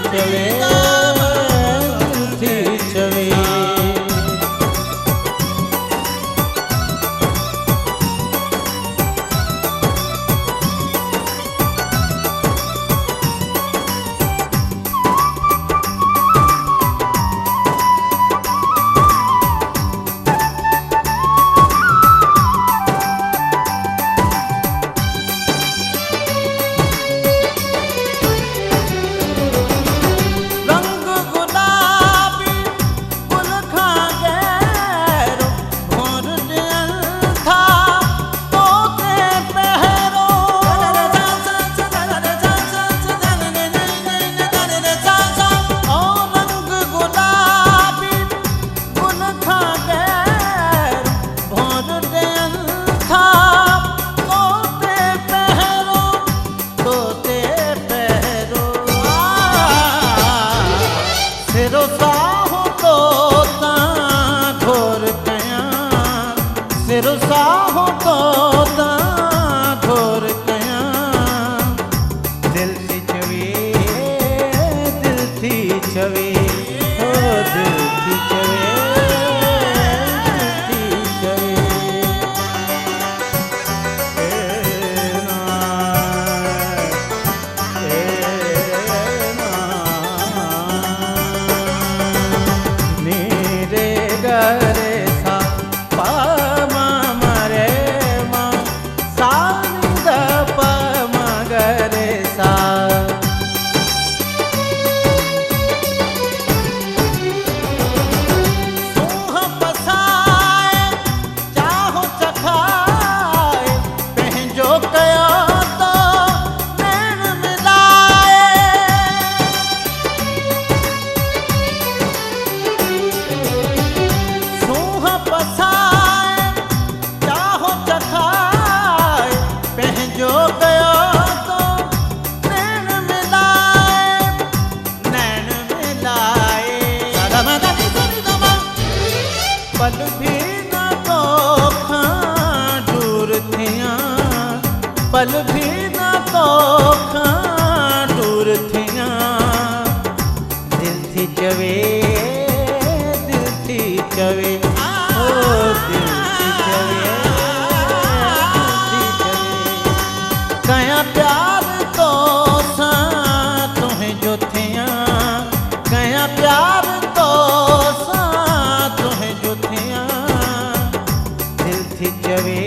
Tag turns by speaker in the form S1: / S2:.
S1: चवे दिल थी चवे।
S2: साहो तो घोर कया दिल थी चवे दिल थी चवे ओ दिल थी चवे दिल थी चवे। मेरे घरे सा पल भी न तो खां दूर थियां पल भी न तो खां दूर थियां दिल थी चवे दिल थी चवे ओ दिल थी चवे दिल थी चवे। कया प्यार तो सा तुम्हें जो थियां कया प्यार तो सा तुम्हें जो थियां दिल थी चवे